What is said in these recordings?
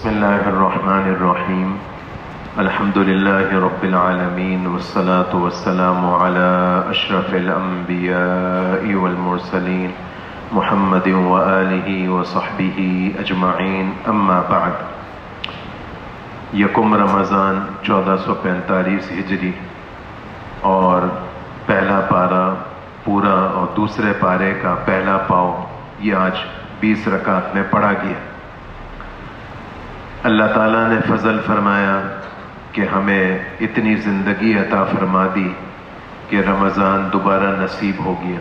بسم اللہ الرحمن الرحیم الحمد للہ رب العالمین والصلاة والسلام علی اشرف الانبیاء والمرسلین محمد وآلہ وصحبہ اجمعین اما بعد۔ یکم رمضان 1445 ہجری اور پہلا پارہ پورا اور دوسرے پارے کا پہلا پاؤ یہ آج 20 رکعت میں پڑھا گیا۔ اللہ تعالیٰ نے فضل فرمایا کہ ہمیں اتنی زندگی عطا فرما دی کہ رمضان دوبارہ نصیب ہو گیا۔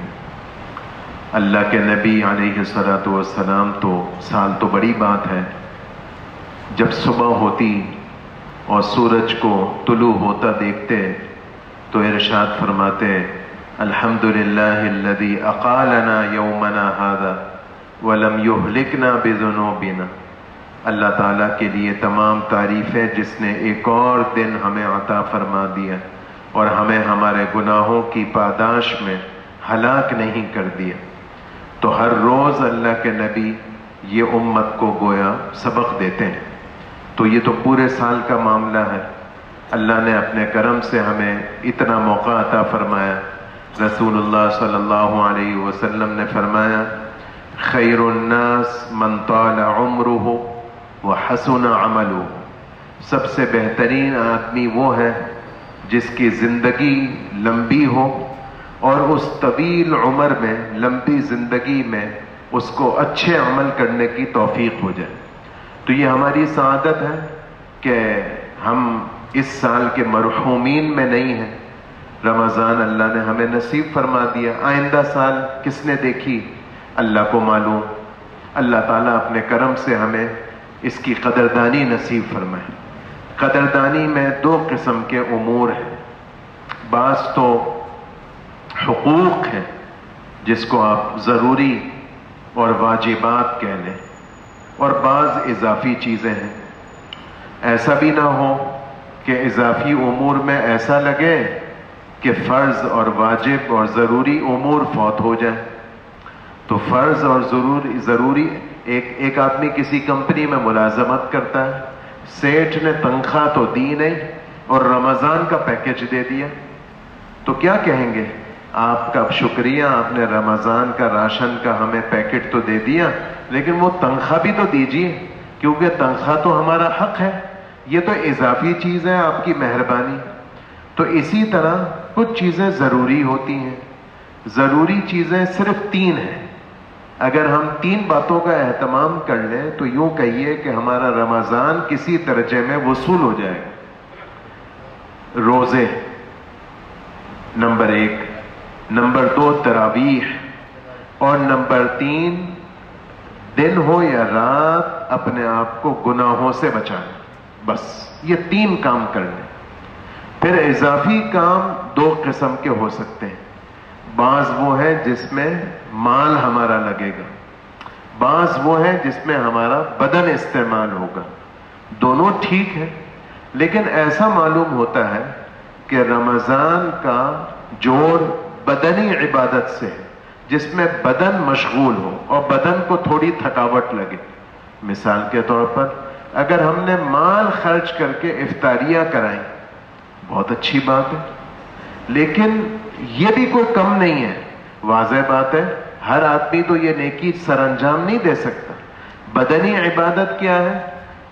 اللہ کے نبی علیہ الصلاۃ والسلام تو سال تو بڑی بات ہے، جب صبح ہوتی اور سورج کو طلوع ہوتا دیکھتے تو ارشاد فرماتے الحمدللہ الذی اقالنا یومنا ھذا ولم یہلکنا بذنوبنا۔ اللہ تعالیٰ کے لیے تمام تعریف ہے جس نے ایک اور دن ہمیں عطا فرما دیا اور ہمیں ہمارے گناہوں کی پاداش میں ہلاک نہیں کر دیا۔ تو ہر روز اللہ کے نبی یہ امت کو گویا سبق دیتے ہیں، تو یہ تو پورے سال کا معاملہ ہے۔ اللہ نے اپنے کرم سے ہمیں اتنا موقع عطا فرمایا۔ رسول اللہ صلی اللہ علیہ وسلم نے فرمایا خیر الناس من طال عمرہ وحسن عملہ، سب سے بہترین آدمی وہ ہے جس کی زندگی لمبی ہو اور اس طویل عمر میں، لمبی زندگی میں اس کو اچھے عمل کرنے کی توفیق ہو جائے۔ تو یہ ہماری سعادت ہے کہ ہم اس سال کے مرحومین میں نہیں ہیں۔ رمضان اللہ نے ہمیں نصیب فرما دیا، آئندہ سال کس نے دیکھی اللہ کو معلوم۔ اللہ تعالیٰ اپنے کرم سے ہمیں اس کی قدردانی نصیب فرمائے۔ قدردانی میں دو قسم کے امور ہیں، بعض تو حقوق ہیں جس کو آپ ضروری اور واجبات کہہ لیں، اور بعض اضافی چیزیں ہیں۔ ایسا بھی نہ ہو کہ اضافی امور میں ایسا لگے کہ فرض اور واجب اور ضروری امور فوت ہو جائیں۔ تو فرض اور ضروری ایک آدمی کسی کمپنی میں ملازمت کرتا ہے، سیٹھ نے تنخواہ تو دی نہیں اور رمضان کا پیکج دے دیا، تو کیا کہیں گے؟ آپ کا شکریہ، آپ نے رمضان کا راشن کا ہمیں پیکٹ تو دے دیا، لیکن وہ تنخواہ بھی تو دیجیے، کیونکہ تنخواہ تو ہمارا حق ہے۔ یہ تو اضافی چیز ہے، آپ کی مہربانی۔ تو اسی طرح کچھ چیزیں ضروری ہوتی ہیں۔ ضروری چیزیں صرف 3 ہیں۔ اگر ہم 3 باتوں کا اہتمام کر لیں تو یوں کہیے کہ ہمارا رمضان کسی درجے میں وصول ہو جائے گا۔ روزے نمبر 1، نمبر 2 تراویح، اور نمبر 3 دن ہو یا رات اپنے آپ کو گناہوں سے بچانا۔ بس یہ 3 کام کر لیں۔ پھر اضافی کام 2 قسم کے ہو سکتے ہیں، بعض وہ ہیں جس میں مال ہمارا لگے گا، بعض وہ ہیں جس میں ہمارا بدن استعمال ہوگا۔ دونوں ٹھیک ہے، لیکن ایسا معلوم ہوتا ہے کہ رمضان کا جوڑ بدنی عبادت سے ہے، جس میں بدن مشغول ہو اور بدن کو تھوڑی تھکاوٹ لگے۔ مثال کے طور پر اگر ہم نے مال خرچ کر کے افطاریاں کرائیں، بہت اچھی بات ہے، لیکن یہ بھی کوئی کم نہیں ہے۔ واضح بات ہے ہر آدمی تو یہ نیکی سر انجام نہیں دے سکتا۔ بدنی عبادت کیا ہے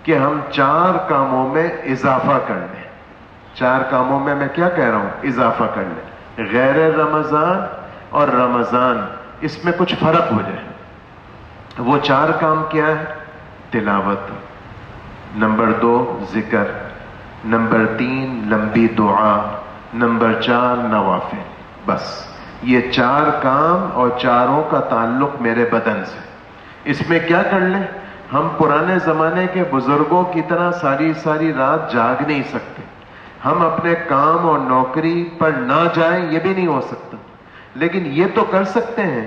کہ ہم 4 کاموں میں اضافہ کر لیں۔ 4 کاموں میں کیا کہہ رہا ہوں؟ اضافہ کر لیں۔ غیر رمضان اور رمضان اس میں کچھ فرق ہو جائے۔ وہ 4 کام کیا ہے؟ تلاوت، نمبر 2 ذکر، نمبر 3 لمبی دعا، نمبر 4 نوافل۔ بس یہ 4 کام اور چاروں کا تعلق میرے بدن سے۔ اس میں کیا کر لیں؟ ہم پرانے زمانے کے بزرگوں کی طرح ساری رات جاگ نہیں سکتے، ہم اپنے کام اور نوکری پر نہ جائیں یہ بھی نہیں ہو سکتا، لیکن یہ تو کر سکتے ہیں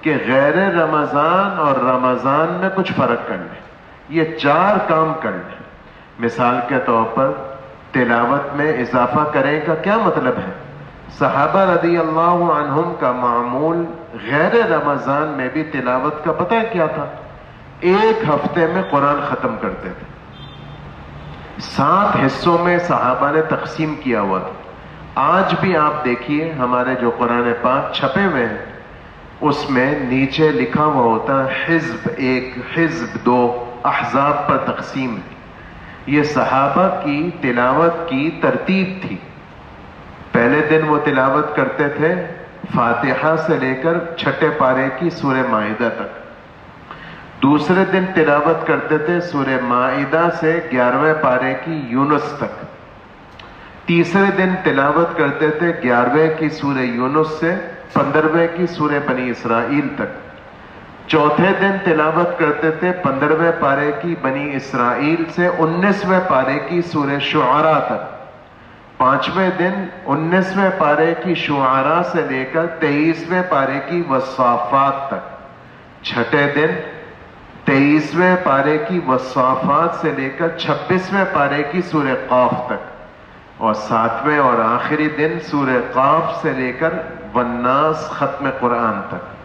کہ غیر رمضان اور رمضان میں کچھ فرق کر لیں۔ یہ 4 کام کر لیں۔ مثال کے طور پر تلاوت میں اضافہ کریں کا کیا مطلب ہے؟ صحابہ رضی اللہ عنہم کا معمول غیر رمضان میں بھی تلاوت کا پتہ ہے کیا تھا؟ 1 ہفتے میں قرآن ختم کرتے تھے۔ 7 حصوں میں صحابہ نے تقسیم کیا ہوا تھا. آج بھی آپ دیکھیے ہمارے جو قرآن پاک چھپے ہوئے ہیں اس میں نیچے لکھا ہوا ہوتا ہے حزب 1 حزب 2 احزاب پر تقسیم ہے. یہ صحابہ کی تلاوت کی ترتیب تھی. پہلے دن وہ تلاوت کرتے تھے فاتحہ سے لے کر 6 پارے کی سورہ مائدہ تک. دوسرے دن تلاوت کرتے تھے سورہ مائدہ سے 11ویں پارے کی یونس تک. تیسرے دن تلاوت کرتے تھے 11ویں کی سورہ یونس سے 15ویں کی سورہ بنی اسرائیل تک. چوتھے دن تلاوت کرتے تھے 15ویں پارے کی بنی اسرائیل سے 19ویں پارے کی سورہ شعراء تک. پانچویں دن 19ویں پارے کی شعراء سے لے کر 23ویں پارے کی والصافات تک. چھٹے دن 23ویں پارے کی والصافات سے لے کر 26ویں پارے کی سورہ قاف تک. اور 7ویں اور آخری دن سورہ قاف سے لے کر والناس ختم قرآن تک.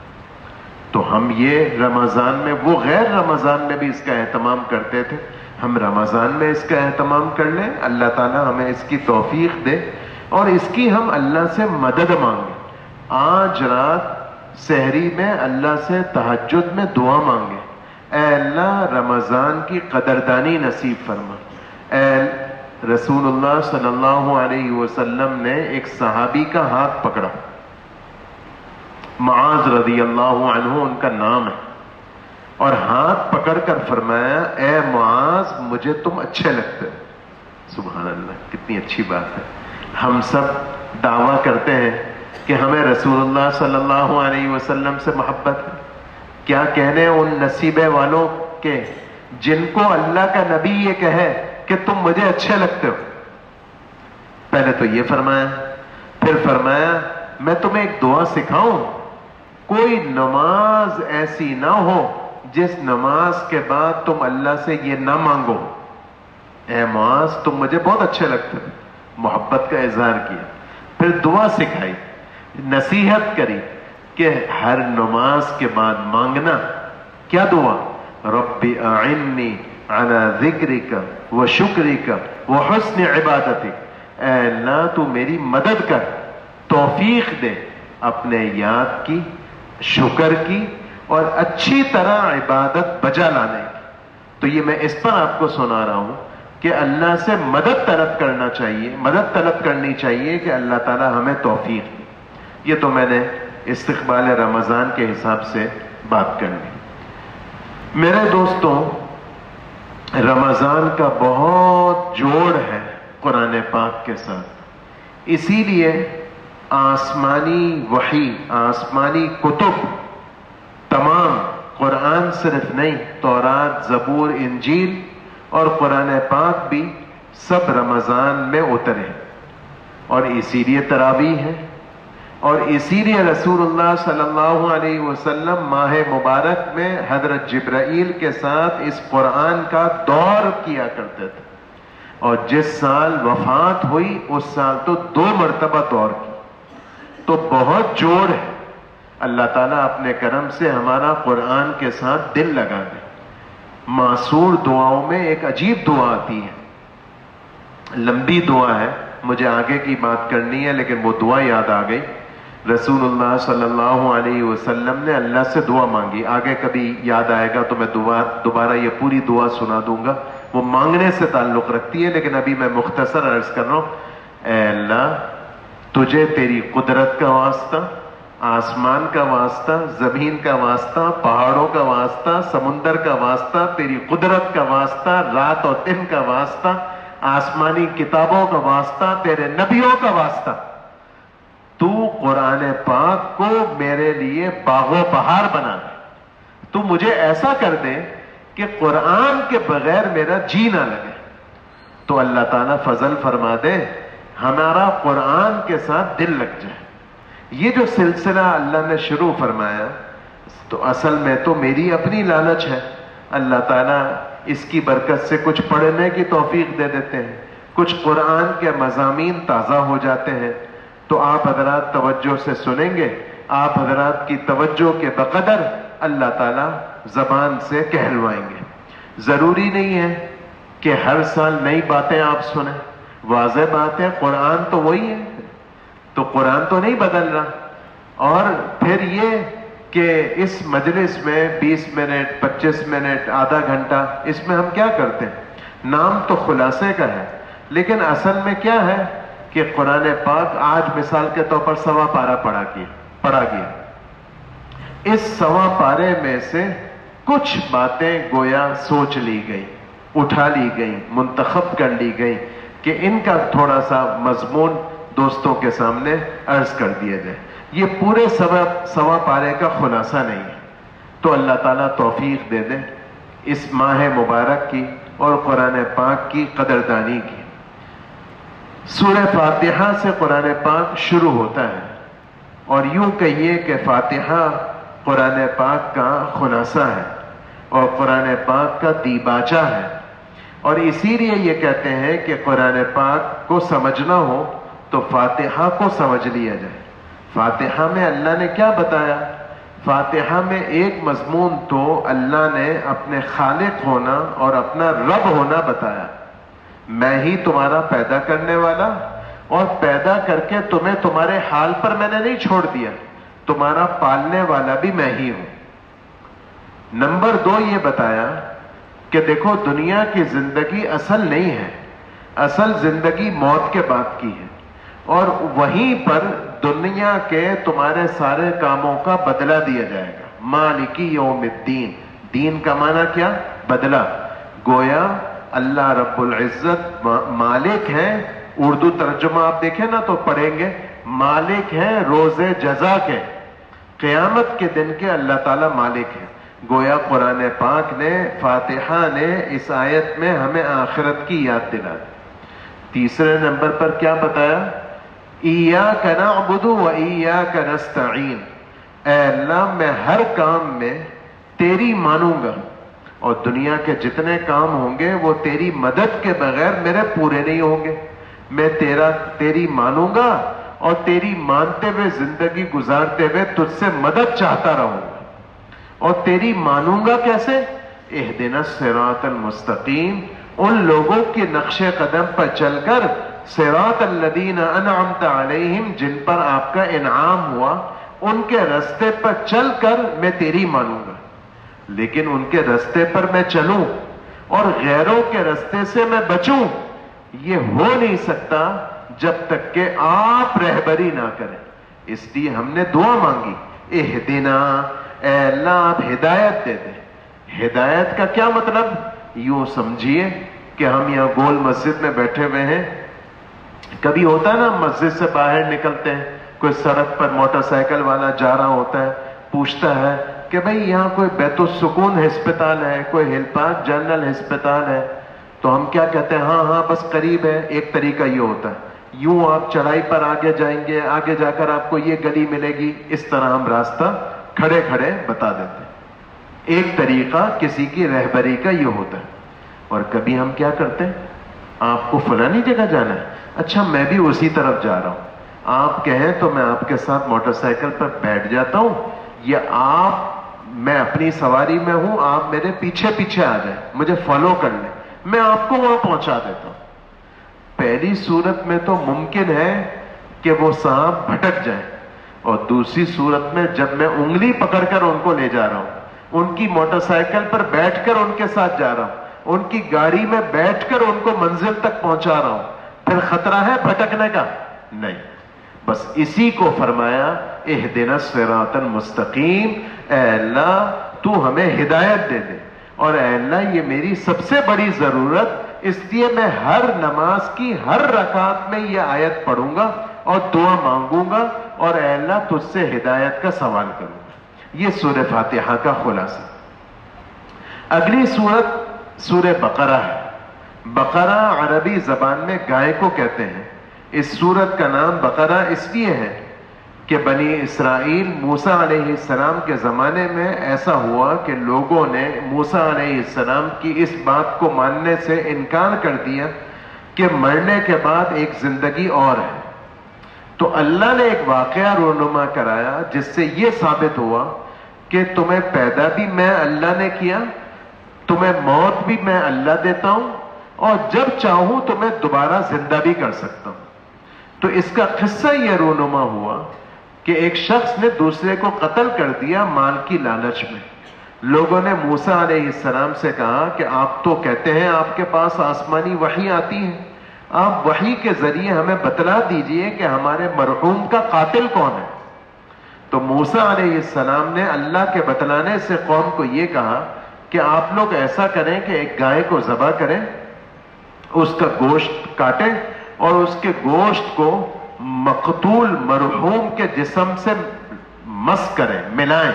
تو ہم یہ رمضان میں، وہ غیر رمضان میں بھی اس کا اہتمام کرتے تھے، ہم رمضان میں اس کا اہتمام کر لیں. اللہ تعالی ہمیں اس کی توفیق دے اور اس کی ہم اللہ سے مدد مانگیں. آج رات سحری میں اللہ سے تہجد میں دعا مانگیں، اے اللہ رمضان کی قدردانی نصیب فرما. اے رسول اللہ صلی اللہ علیہ وسلم نے ایک صحابی کا ہاتھ پکڑا، معاذ رضی اللہ عنہ ان کا نام ہے، اور ہاتھ پکڑ کر فرمایا اے معاذ مجھے تم اچھے لگتے ہو. سبحان اللہ، کتنی اچھی بات ہے. ہم سب دعویٰ کرتے ہیں کہ ہمیں رسول اللہ صلی اللہ علیہ وسلم سے محبت ہے. کیا کہنے ان نصیبے والوں کے جن کو اللہ کا نبی یہ کہے کہ تم مجھے اچھے لگتے ہو. پہلے تو یہ فرمایا، پھر فرمایا میں تمہیں ایک دعا سکھاؤں، کوئی نماز ایسی نہ ہو جس نماز کے بعد تم اللہ سے یہ نہ مانگو اے معاذ تم مجھے بہت اچھے لگتے ہو. محبت کا اظہار کیا، پھر دعا سکھائی، نصیحت کری کہ ہر نماز کے بعد مانگنا. کیا دعا؟ رب اعنی علی ذکرک و شکرک و حسن عبادتک. اے اللہ تو میری مدد کر، توفیق دے اپنے یاد کی، شکر کی اور اچھی طرح عبادت بجا لانے کی. تو یہ میں اس پر آپ کو سنا رہا ہوں کہ اللہ سے مدد طلب کرنا چاہیے، مدد طلب کرنی چاہیے کہ اللہ تعالی ہمیں توفیق دے. یہ تو میں نے استقبال رمضان کے حساب سے بات کرنی. میرے دوستوں، رمضان کا بہت جوڑ ہے قرآن پاک کے ساتھ. اسی لیے آسمانی وحی، آسمانی کتب تمام، قرآن صرف نہیں، تورات، زبور، انجیل اور قرآن پاک بھی سب رمضان میں اترے. اور اسی لیے تراویح ہے، اور اسی لیے رسول اللہ صلی اللہ علیہ وسلم ماہ مبارک میں حضرت جبرائیل کے ساتھ اس قرآن کا دور کیا کرتے تھے. اور جس سال وفات ہوئی اس سال تو 2 مرتبہ دور کی. تو بہت جوڑ ہے. اللہ تعالیٰ اپنے کرم سے ہمارا قرآن کے ساتھ دل لگا دے. معصور دعاؤں میں ایک عجیب دعا آتی ہے، لمبی دعا ہے، مجھے آگے کی بات کرنی ہے لیکن وہ دعا یاد آ گئی. رسول اللہ صلی اللہ علیہ وسلم نے اللہ سے دعا مانگی. آگے کبھی یاد آئے گا تو میں دوبارہ یہ پوری دعا سنا دوں گا، وہ مانگنے سے تعلق رکھتی ہے، لیکن ابھی میں مختصر عرض کر رہا ہوں. اے اللہ تجھے تیری قدرت کا واسطہ، آسمان کا واسطہ، زمین کا واسطہ، پہاڑوں کا واسطہ، سمندر کا واسطہ، تیری قدرت کا واسطہ، رات اور دن کا واسطہ، آسمانی کتابوں کا واسطہ، تیرے نبیوں کا واسطہ، تو قرآن پاک کو میرے لیے باغ و بہار بنا دے. تو مجھے ایسا کر دے کہ قرآن کے بغیر میرا جی نہ لگے. تو اللہ تعالیٰ فضل فرما دے، ہمارا قرآن کے ساتھ دل لگ جائے. یہ جو سلسلہ اللہ نے شروع فرمایا تو اصل میں تو میری اپنی لالچ ہے. اللہ تعالیٰ اس کی برکت سے کچھ پڑھنے کی توفیق دے دیتے ہیں، کچھ قرآن کے مضامین تازہ ہو جاتے ہیں. تو آپ حضرات توجہ سے سنیں گے، آپ حضرات کی توجہ کے بقدر اللہ تعالیٰ زبان سے کہلوائیں گے. ضروری نہیں ہے کہ ہر سال نئی باتیں آپ سنیں؟ واضح بات ہے قرآن تو وہی ہے، تو قرآن تو نہیں بدل رہا۔ اور پھر یہ کہ اس مجلس میں 20 منٹ 25 منٹ آدھا گھنٹہ اس میں ہم کیا کرتے ہیں؟ نام تو خلاصے کا ہے، لیکن اصل میں کیا ہے کہ قرآن پاک آج مثال کے طور پر 1.25 پارہ پڑھا گیا۔ اس 1.25 پارے میں سے کچھ باتیں گویا سوچ لی گئی، اٹھا لی گئی، منتخب کر لی گئی کہ ان کا تھوڑا سا مضمون دوستوں کے سامنے عرض کر دیا جائے۔ یہ پورے 1.25 پارے کا خلاصہ نہیں ہے، تو اللہ تعالیٰ توفیق دے دے اس ماہ مبارک کی اور قرآن پاک کی قدردانی کی۔ سورہ فاتحہ سے قرآن پاک شروع ہوتا ہے، اور یوں کہیے کہ فاتحہ قرآن پاک کا خلاصہ ہے اور قرآن پاک کا دیباچہ ہے، اور اسی لیے یہ کہتے ہیں کہ قرآن پاک کو سمجھنا ہو تو فاتحہ کو سمجھ لیا جائے۔ فاتحہ میں اللہ نے کیا بتایا؟ فاتحہ میں ایک مضمون تو اللہ نے اپنے خالق ہونا اور اپنا رب ہونا بتایا۔ میں ہی تمہارا پیدا کرنے والا، اور پیدا کر کے تمہیں تمہارے حال پر میں نے نہیں چھوڑ دیا، تمہارا پالنے والا بھی میں ہی ہوں۔ نمبر 2 یہ بتایا کہ دیکھو دنیا کی زندگی اصل نہیں ہے، اصل زندگی موت کے بعد کی ہے، اور وہیں پر دنیا کے تمہارے سارے کاموں کا بدلہ دیا جائے گا۔ مالکی یوم الدین، دین کا معنی کیا؟ بدلہ۔ گویا اللہ رب العزت مالک ہیں، اردو ترجمہ آپ دیکھیں نا تو پڑھیں گے مالک ہیں روز جزا کے، قیامت کے دن کے اللہ تعالیٰ مالک ہیں۔ گویا قرآن پاک نے، فاتحہ نے اس آیت میں ہمیں آخرت کی یاد دلا دی۔ تیسرے نمبر پر کیا بتایا؟ ایاک نعبد و ایاک نستعین، اے اللہ میں ہر کام میں تیری مانوں گا، اور دنیا کے جتنے کام ہوں گے وہ تیری مدد کے بغیر میرے پورے نہیں ہوں گے۔ میں تیری مانوں گا اور تیری مانتے ہوئے زندگی گزارتے ہوئے تجھ سے مدد چاہتا رہوں گا۔ اور تیری مانوں گا کیسے؟ اہدنا الصراط المستقیم، ان لوگوں کے نقش قدم پر چل کر، صراط الذین انعمت علیہم، جن پر آپ کا انعام ہوا، ان کے رستے پر چل کر میں تیری مانوں گا۔ لیکن ان کے رستے پر میں چلوں اور غیروں کے رستے سے میں بچوں، یہ ہو نہیں سکتا جب تک کہ آپ رہبری نہ کریں۔ اس لیے ہم نے دعا مانگی، اہدنا، اے اللہ آپ ہدایت دے دیں۔ ہدایت کا کیا مطلب؟ یوں سمجھیے کہ ہم یہاں گول مسجد میں بیٹھے ہوئے ہیں، کبھی ہوتا ہے نا مسجد سے باہر نکلتے ہیں، کوئی سڑک پر موٹر سائیکل والا جا رہا ہوتا ہے، پوچھتا ہے کہ بھئی یہاں کوئی بیت السکون ہسپتال ہے، کوئی ہل پارک جنرل ہسپتال ہے؟ تو ہم کیا کہتے ہیں؟ ہاں ہاں بس قریب ہے۔ ایک طریقہ یہ ہوتا ہے، یوں آپ چڑھائی پر آگے جائیں گے، آگے جا کر آپ کو یہ گلی ملے گی، اس طرح ہم راستہ کھڑے کھڑے بتا دیتے ہیں۔ ایک طریقہ کسی کی رہبری کا یہ ہوتا ہے۔ اور کبھی ہم کیا کرتے ہیں؟ آپ کو فلانی جگہ جانا ہے، اچھا میں بھی اسی طرف جا رہا ہوں، آپ کہیں تو میں آپ کے ساتھ موٹر سائیکل پر بیٹھ جاتا ہوں، یا میں اپنی سواری میں ہوں، آپ میرے پیچھے پیچھے آ جائیں، مجھے فالو کر لیں، میں آپ کو وہاں پہنچا دیتا ہوں۔ پہلی صورت میں تو ممکن ہے کہ وہ صاحب بھٹک جائیں، اور دوسری صورت میں جب میں انگلی پکڑ کر ان کو لے جا رہا ہوں، ان کی موٹر سائیکل پر بیٹھ کر ان کے ساتھ جا رہا ہوں، ان کی گاڑی میں بیٹھ کر ان کو منزل تک پہنچا رہا ہوں، پھر خطرہ ہے بھٹکنے کا؟ نہیں۔ بس اسی کو فرمایا اہدنا الصراط المستقیم، اے اللہ تو ہمیں ہدایت دے دے، اور اے اللہ یہ میری سب سے بڑی ضرورت، اس لیے میں ہر نماز کی ہر رکعت میں یہ آیت پڑھوں گا اور دعا مانگوں گا، اور اے اللہ تجھ سے ہدایت کا سوال کروں گا۔ یہ سورہ فاتحہ کا خلاصہ۔ اگلی سورت سورہ بقرہ ہے۔ بقرہ عربی زبان میں گائے کو کہتے ہیں۔ اس سورت کا نام بقرہ اس لیے ہے کہ بنی اسرائیل موسیٰ علیہ السلام کے زمانے میں ایسا ہوا کہ لوگوں نے موسیٰ علیہ السلام کی اس بات کو ماننے سے انکار کر دیا کہ مرنے کے بعد ایک زندگی اور ہے۔ تو اللہ نے ایک واقعہ رونما کرایا جس سے یہ ثابت ہوا کہ تمہیں پیدا بھی میں اللہ نے کیا، تمہیں موت بھی میں اللہ دیتا ہوں، اور جب چاہوں تو میں دوبارہ زندہ بھی کر سکتا ہوں. تو اس کا قصہ یہ رونما ہوا کہ ایک شخص نے دوسرے کو قتل کر دیا مال کی لالچ میں. لوگوں نے موسیٰ علیہ السلام سے کہا کہ آپ تو کہتے ہیں آپ کے پاس آسمانی وحی آتی ہے، آپ وحی کے ذریعے ہمیں بتلا دیجئے کہ ہمارے مرحوم کا قاتل کون ہے. تو موسیٰ علیہ السلام نے اللہ کے بتلانے سے قوم کو یہ کہا کہ آپ لوگ ایسا کریں کہ ایک گائے کو ذبح کریں، اس کا گوشت کاٹیں اور اس کے گوشت کو مقتول مرحوم کے جسم سے مس کریں، ملائیں،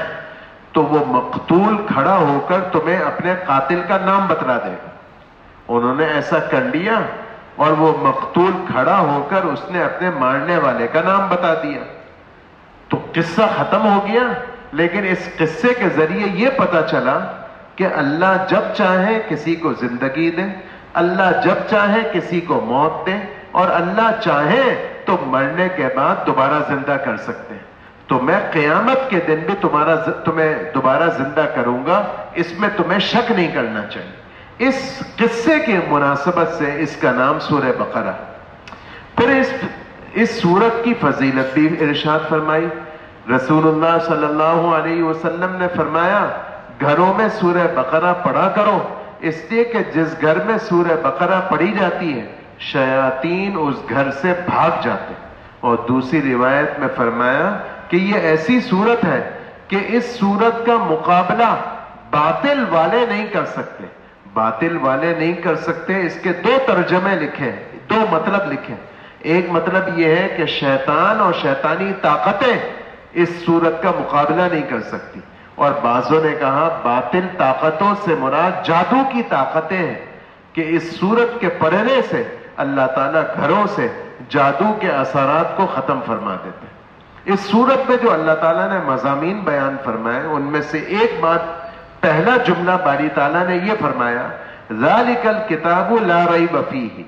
تو وہ مقتول کھڑا ہو کر تمہیں اپنے قاتل کا نام بتلا دے گا. انہوں نے ایسا کر لیا اور وہ مقتول کھڑا ہو کر اس نے اپنے مارنے والے کا نام بتا دیا. تو قصہ ختم ہو گیا. لیکن اس قصے کے ذریعے یہ پتا چلا کہ اللہ جب چاہے کسی کو زندگی دے، اللہ جب چاہے کسی کو موت دے، اور اللہ چاہے تو مرنے کے بعد دوبارہ زندہ کر سکتے ہیں. تو میں قیامت کے دن بھی تمہیں دوبارہ زندہ کروں گا، اس میں تمہیں شک نہیں کرنا چاہیے. اس قصے کی مناسبت سے اس کا نام سورہ بقرہ. پھر اس سورت کی فضیلت بھی ارشاد فرمائی. رسول اللہ صلی اللہ علیہ وسلم نے فرمایا گھروں میں سورہ بقرہ پڑھا کرو، اس لیے کہ جس گھر میں سورہ بقرہ پڑھی جاتی ہے شیاطین اس گھر سے بھاگ جاتے. اور دوسری روایت میں فرمایا کہ یہ ایسی سورت ہے کہ اس سورت کا مقابلہ باطل والے نہیں کر سکتے. باطل والے نہیں کر سکتے، اس کے دو ترجمے لکھے، دو مطلب لکھے. ایک مطلب یہ ہے کہ شیطان اور شیطانی طاقتیں اس سورت کا مقابلہ نہیں کر سکتی. اور بعضوں نے کہا باطل طاقتوں سے مراد جادو کی طاقتیں ہیں کہ اس سورت کے پڑھنے سے اللہ تعالیٰ گھروں سے جادو کے اثرات کو ختم فرما دیتے ہیں. اس سورت میں جو اللہ تعالیٰ نے مضامین بیان فرمائے ان میں سے ایک بات، پہلا جملہ باری تعالیٰ نے یہ فرمایا ذالک الکتاب لا ریب فیہ،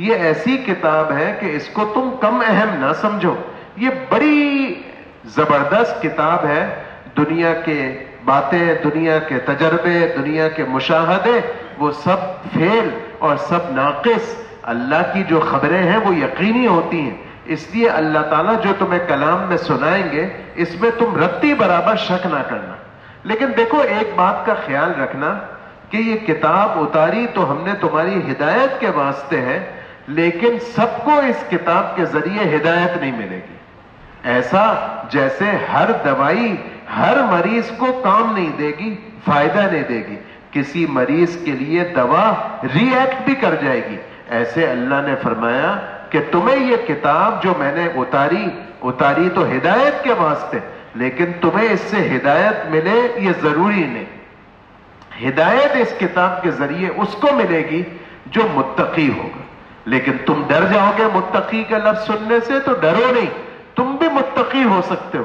یہ ایسی کتاب ہے کہ اس کو تم کم اہم نہ سمجھو. یہ بڑی زبردست کتاب ہے. دنیا کے باتیں، دنیا کے تجربے، دنیا کے مشاہدے وہ سب فیل اور سب ناقص. اللہ کی جو خبریں ہیں وہ یقینی ہوتی ہیں. اس لیے اللہ تعالیٰ جو تمہیں کلام میں سنائیں گے اس میں تم رتی برابر شک نہ کرنا. لیکن دیکھو ایک بات کا خیال رکھنا کہ یہ کتاب اتاری تو ہم نے تمہاری ہدایت کے واسطے ہے، لیکن سب کو اس کتاب کے ذریعے ہدایت نہیں ملے گی. ایسا جیسے ہر دوائی ہر مریض کو کام نہیں دے گی، فائدہ نہیں دے گی. کسی مریض کے لیے دوا ری ایکٹ بھی کر جائے گی. ایسے اللہ نے فرمایا کہ تمہیں یہ کتاب جو میں نے اتاری تو ہدایت کے واسطے، لیکن تمہیں اس سے ہدایت ملے یہ ضروری نہیں. ہدایت اس کتاب کے ذریعے اس کو ملے گی جو متقی ہوگا. لیکن تم ڈر جاؤ گے متقی کا لفظ سننے سے، تو ڈرو نہیں، تم بھی متقی ہو سکتے ہو.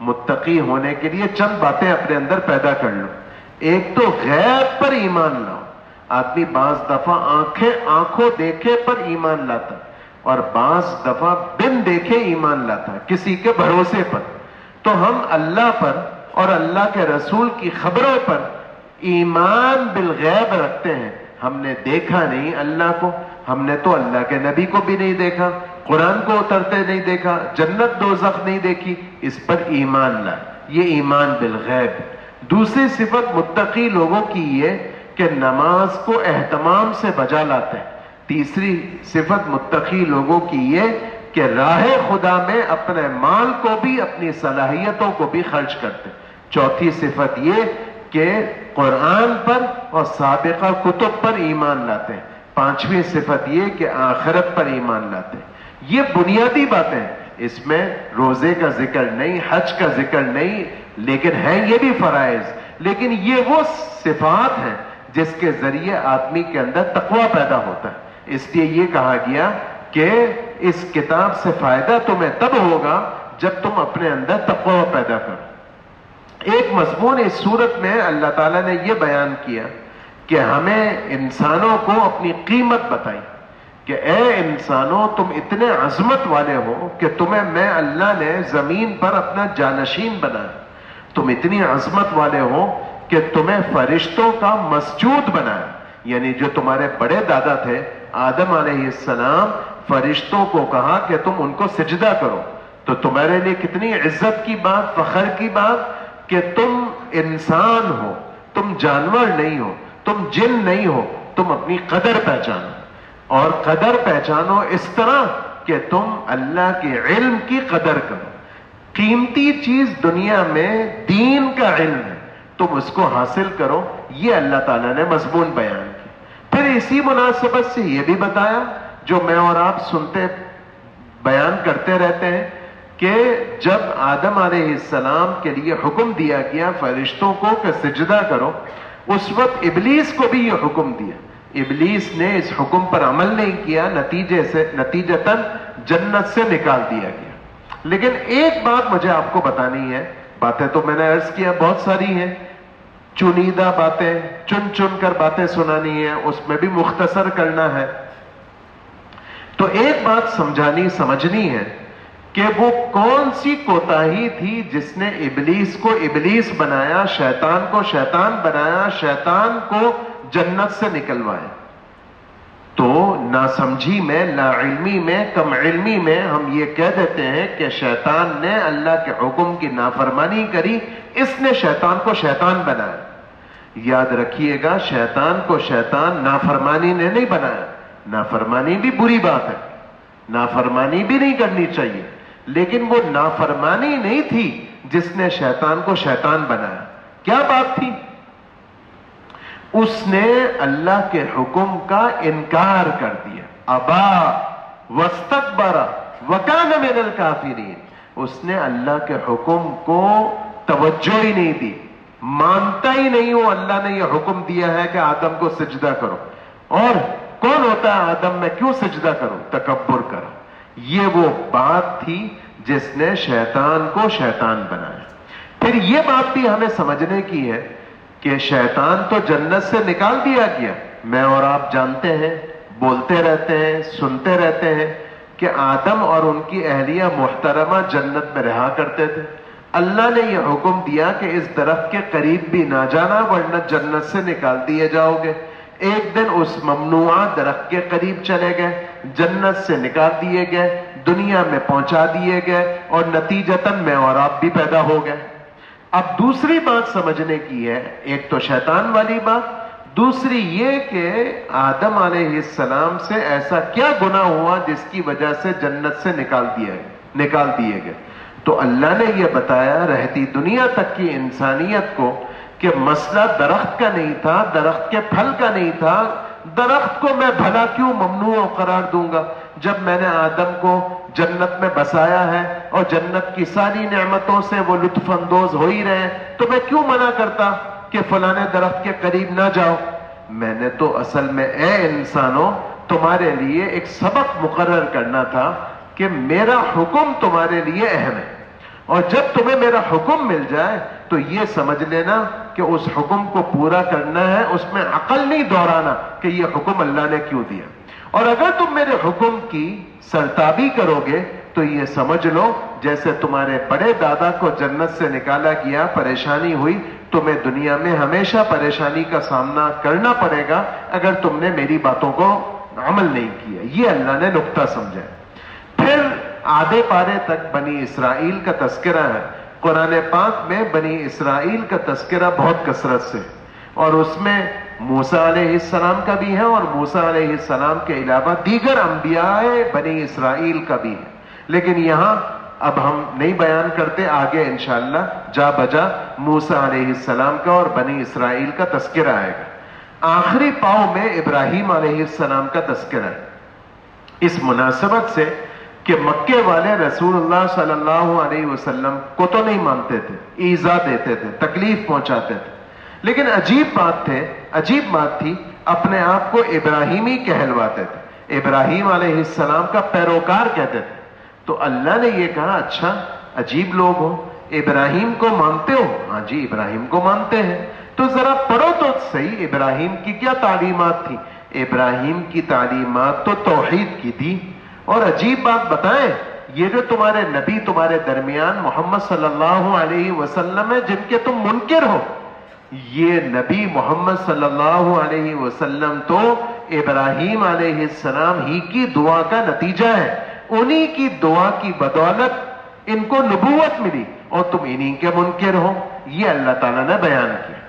متقی ہونے کے لیے چند باتیں اپنے اندر پیدا کر لو. ایک تو غیب پر ایمان لاؤ. آدمی بعض دفعہ آنکھوں دیکھے پر ایمان لاتا اور بعض دفعہ بن دیکھے ایمان لاتا کسی کے بھروسے پر. تو ہم اللہ پر اور اللہ کے رسول کی خبروں پر ایمان بالغیب رکھتے ہیں. ہم نے دیکھا نہیں اللہ کو، ہم نے تو اللہ کے نبی کو بھی نہیں دیکھا، قرآن کو اترتے نہیں دیکھا، جنت دوزخ نہیں دیکھی، اس پر ایمان لائے. یہ ایمان بالغیب. دوسری صفت متقی لوگوں کی یہ کہ نماز کو اہتمام سے بجا لاتے ہیں. تیسری صفت متقی لوگوں کی یہ کہ راہ خدا میں اپنے مال کو بھی اپنی صلاحیتوں کو بھی خرچ کرتے ہیں. چوتھی صفت یہ کہ قرآن پر اور سابقہ کتب پر ایمان لاتے ہیں. پانچویں صفت یہ کہ آخرت پر ایمان لاتے ہیں. یہ بنیادی باتیں ہیں. اس میں روزے کا ذکر نہیں، حج کا ذکر نہیں، لیکن ہیں یہ بھی فرائض. لیکن یہ وہ صفات ہیں جس کے ذریعے آدمی کے اندر تقوی پیدا ہوتا ہے. اس لیے یہ کہا گیا کہ اس کتاب سے فائدہ تمہیں تب ہوگا جب تم اپنے اندر تقوی پیدا کرو. ایک مضمون اس صورت میں اللہ تعالیٰ نے یہ بیان کیا کہ ہمیں انسانوں کو اپنی قیمت بتائی کہ اے انسانوں تم اتنے عظمت والے ہو کہ تمہیں میں اللہ نے زمین پر اپنا جانشین بنایا. تم اتنی عظمت والے ہو کہ تمہیں فرشتوں کا مسجود بنایا. یعنی جو تمہارے بڑے دادا تھے آدم علیہ السلام، فرشتوں کو کہا کہ تم ان کو سجدہ کرو، تو تمہارے لیے کتنی عزت کی بات، فخر کی بات کہ تم انسان ہو، تم جانور نہیں ہو، تم جن نہیں ہو، تم اپنی قدر پہچانو، اور قدر پہچانو اس طرح کہ تم اللہ کے علم کی قدر کرو۔ قیمتی چیز دنیا میں دین کا علم ہے، تم اس کو حاصل کرو، یہ اللہ تعالیٰ نے مضمون بیان کیا۔ پھر اسی مناسبت سے یہ بھی بتایا جو میں اور آپ سنتے بیان کرتے رہتے ہیں کہ جب آدم علیہ السلام کے لیے حکم دیا گیا فرشتوں کو کہ سجدہ کرو، اس وقت ابلیس کو بھی یہ حکم دیا، ابلیس نے اس حکم پر عمل نہیں کیا، نتیجتاً جنت سے نکال دیا گیا۔ لیکن ایک بات مجھے آپ کو بتانی ہے، باتیں تو میں نے عرض کیا بہت ساری ہیں، چنیدہ باتیں چن چن کر باتیں سنانی ہیں، اس میں بھی مختصر کرنا ہے، تو ایک بات سمجھنی ہے کہ وہ کون سی کوتاہی تھی جس نے ابلیس کو ابلیس بنایا، شیطان کو شیطان بنایا، شیطان کو جنت سے نکلوایا۔ تو ناسمجھی میں، لا علمی میں، کم علمی میں ہم یہ کہہ دیتے ہیں کہ شیطان نے اللہ کے حکم کی نافرمانی کری، اس نے شیطان کو شیطان بنایا۔ یاد رکھیے گا، شیطان کو شیطان نافرمانی نے نہیں بنایا، نافرمانی بھی بری بات ہے، نافرمانی بھی نہیں کرنی چاہیے، لیکن وہ نافرمانی نہیں تھی جس نے شیطان کو شیطان بنایا۔ کیا بات تھی؟ اس نے اللہ کے حکم کا انکار کر دیا، ابا واستکبر وکان من الکافرین، اس نے اللہ کے حکم کو توجہ ہی نہیں دی، مانتا ہی نہیں ہو اللہ نے یہ حکم دیا ہے کہ آدم کو سجدہ کرو، اور کون ہوتا ہے آدم، میں کیوں سجدہ کروں، تکبر کرو۔ یہ وہ بات تھی جس نے شیطان کو شیطان بنایا۔ پھر یہ بات بھی ہمیں سمجھنے کی ہے کہ شیطان تو جنت سے نکال دیا گیا، میں اور آپ جانتے ہیں، بولتے رہتے ہیں، سنتے رہتے ہیں کہ آدم اور ان کی اہلیہ محترمہ جنت میں رہا کرتے تھے۔ اللہ نے یہ حکم دیا کہ اس درخت کے قریب بھی نہ جانا ورنہ جنت سے نکال دیے جاؤ گے۔ ایک دن اس ممنوعہ درخت کے قریب چلے گئے، جنت سے نکال دیے گئے، دنیا میں پہنچا دیے گئے، اور نتیجتاً میں اور آپ بھی پیدا ہو گئے۔ اب دوسری بات سمجھنے کی ہے، ایک تو شیطان والی بات، دوسری یہ کہ آدم علیہ السلام سے ایسا کیا گناہ ہوا جس کی وجہ سے جنت سے نکال دیے گئے۔ تو اللہ نے یہ بتایا رہتی دنیا تک کی انسانیت کو کہ مسئلہ درخت کا نہیں تھا، درخت کے پھل کا نہیں تھا، درخت کو میں بھلا کیوں ممنوع قرار دوں گا جب میں نے آدم کو جنت میں بسایا ہے اور جنت کی ساری نعمتوں سے وہ لطف اندوز ہو ہی رہے، تو میں کیوں منع کرتا کہ فلانے درخت کے قریب نہ جاؤ۔ میں نے تو اصل میں اے انسانوں تمہارے لیے ایک سبق مقرر کرنا تھا کہ میرا حکم تمہارے لیے اہم ہے، اور جب تمہیں میرا حکم مل جائے تو یہ سمجھ لینا کہ اس حکم کو پورا کرنا ہے، اس میں عقل نہیں دوہرانا کہ یہ حکم اللہ نے کیوں دیا۔ اور اگر تم میرے حکم کی سرتابی کرو گے تو یہ سمجھ لو جیسے تمہارے بڑے دادا کو جنت سے نکالا گیا، پریشانی ہوئی، تمہیں دنیا میں ہمیشہ پریشانی کا سامنا کرنا پڑے گا اگر تم نے میری باتوں کو عمل نہیں کیا۔ یہ اللہ نے نقطہ سمجھا۔ پھر آدھے پارے تک بنی اسرائیل کا تذکرہ ہے۔ قرآن پاک میں بنی اسرائیل کا تذکرہ بہت کثرت سے، اور اس میں موسیٰ علیہ السلام کا بھی ہے، اور موسیٰ علیہ السلام کے علاوہ دیگر انبیاء بنی اسرائیل کا بھی ہے، لیکن یہاں اب ہم نہیں بیان کرتے، آگے انشاءاللہ جا بجا موسیٰ علیہ السلام کا اور بنی اسرائیل کا تذکرہ آئے گا۔ آخری پاؤں میں ابراہیم علیہ السلام کا تذکرہ ہے، اس مناسبت سے کہ مکے والے رسول اللہ صلی اللہ علیہ وسلم کو تو نہیں مانتے تھے، ایذا دیتے تھے، تکلیف پہنچاتے تھے، لیکن عجیب بات تھی، اپنے آپ کو ابراہیمی کہلواتے تھے، ابراہیم علیہ السلام کا پیروکار کہتے تھے۔ تو اللہ نے یہ کہا اچھا عجیب لوگ ہو، ابراہیم کو مانتے ہو؟ ہاں جی ابراہیم کو مانتے ہیں۔ تو ذرا پڑھو تو صحیح ابراہیم کی کیا تعلیمات تھی۔ ابراہیم کی تعلیمات تو توحید کی تھی، اور عجیب بات بتائیں، یہ جو تمہارے نبی تمہارے درمیان محمد صلی اللہ علیہ وسلم ہے جن کے تم منکر ہو، یہ نبی محمد صلی اللہ علیہ وسلم تو ابراہیم علیہ السلام ہی کی دعا کا نتیجہ ہے. انہی کی دعا کی بدولت ان کو نبوت ملی اور تم انہی کے منکر ہو. یہ اللہ تعالیٰ نے بیان کیا.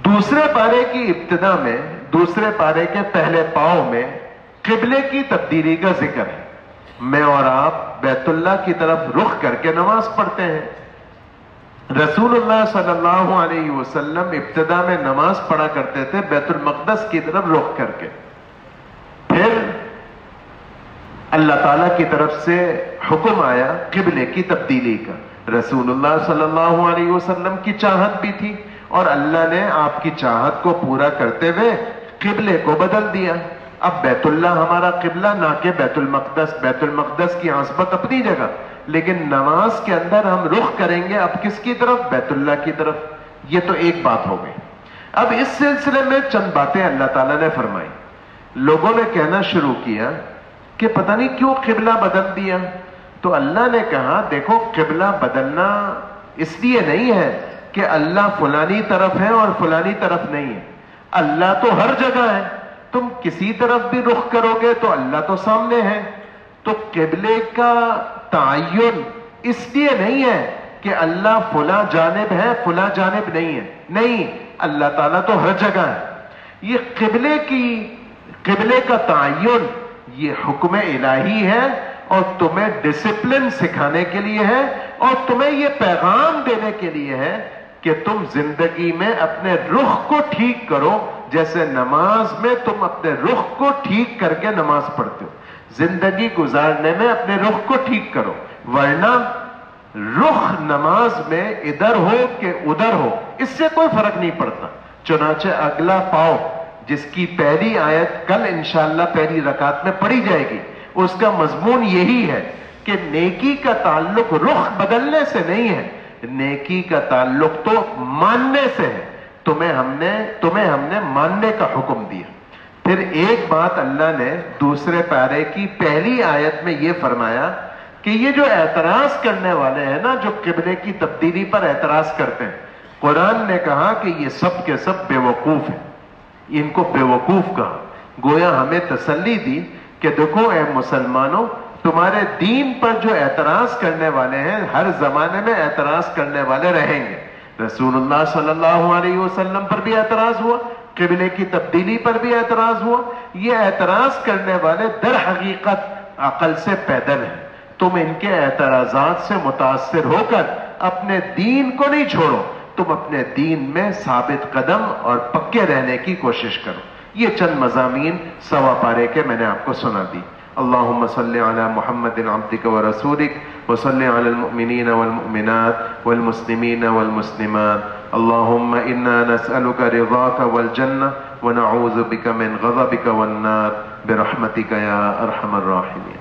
دوسرے پارے کی ابتدا میں، دوسرے پارے کے پہلے پاؤں میں قبلے کی تبدیلی کا ذکر ہے. میں اور آپ بیت اللہ کی طرف رخ کر کے نماز پڑھتے ہیں. رسول اللہ صلی اللہ علیہ وسلم ابتدا میں نماز پڑھا کرتے تھے بیت المقدس کی طرف رخ کر کے. پھر اللہ تعالیٰ کی طرف سے حکم آیا قبلے کی تبدیلی کا. رسول اللہ صلی اللہ علیہ وسلم کی چاہت بھی تھی اور اللہ نے آپ کی چاہت کو پورا کرتے ہوئے قبلے کو بدل دیا. اب بیت اللہ ہمارا قبلہ نہ کہ بیت المقدس. بیت المقدس کی عاصمت اپنی جگہ، لیکن نماز کے اندر ہم رخ کریں گے اب کس کی طرف؟ بیت اللہ کی طرف. یہ تو ایک بات ہو گئی. اب اس سلسلے میں چند باتیں اللہ تعالیٰ نے فرمائی. لوگوں نے کہنا شروع کیا کہ پتہ نہیں کیوں قبلہ بدل دیا. تو اللہ نے کہا دیکھو قبلہ بدلنا اس لیے نہیں ہے کہ اللہ فلانی طرف ہے اور فلانی طرف نہیں ہے. اللہ تو ہر جگہ ہے. تم کسی طرف بھی رخ کرو گے تو اللہ تو سامنے ہے. تو قبلے کا تعین اس لیے نہیں ہے کہ اللہ فلاں جانب ہے فلاں جانب نہیں ہے. نہیں، اللہ تعالیٰ تو ہر جگہ ہے. یہ قبلے کا تعین یہ حکم الہی ہے اور تمہیں ڈسپلن سکھانے کے لیے ہے اور تمہیں یہ پیغام دینے کے لیے ہے کہ تم زندگی میں اپنے رخ کو ٹھیک کرو، جیسے نماز میں تم اپنے رخ کو ٹھیک کر کے نماز پڑھتے ہو. زندگی گزارنے میں اپنے رخ کو ٹھیک کرو، ورنہ رخ نماز میں ادھر ہو کہ ادھر ہو اس سے کوئی فرق نہیں پڑتا. چنانچہ اگلا پاؤ جس کی پہلی آیت کل انشاءاللہ پہلی رکعت میں پڑھی جائے گی، اس کا مضمون یہی ہے کہ نیکی کا تعلق رخ بدلنے سے نہیں ہے، نیکی کا تعلق تو ماننے سے ہے. تمہیں ہم نے ماننے کا حکم دیا. پھر ایک بات اللہ نے دوسرے پارے کی پہلی آیت میں یہ فرمایا کہ یہ جو اعتراض کرنے والے ہیں نا، جو قبلے کی تبدیلی پر اعتراض کرتے ہیں، قرآن نے کہا کہ یہ سب کے سب بے وقوف ہیں. ان کو بے وقوف کہا. گویا ہمیں تسلی دی کہ دیکھو اے مسلمانوں، تمہارے دین پر جو اعتراض کرنے والے ہیں ہر زمانے میں اعتراض کرنے والے رہیں گے. رسول اللہ صلی اللہ علیہ وسلم پر بھی اعتراض ہوا، قبلے کی تبدیلی پر بھی اعتراض ہوا. یہ اعتراض کرنے والے در حقیقت عقل سے پیدل ہیں. تم ان کے اعتراضات سے متاثر ہو کر اپنے دین کو نہیں چھوڑو، تم اپنے دین میں ثابت قدم اور پکے رہنے کی کوشش کرو. یہ چند مضامین سوا پارے کے میں نے آپ کو سنا دی. اللہم صلی علی محمد عبدک و رسولک وصلی علی المؤمنین والمؤمنات والمسلمین والمسلمات. اللہم انا نسألک رضاک والجنہ ونعوذ بک من غضبک والنار برحمتک یا ارحم الراحمین.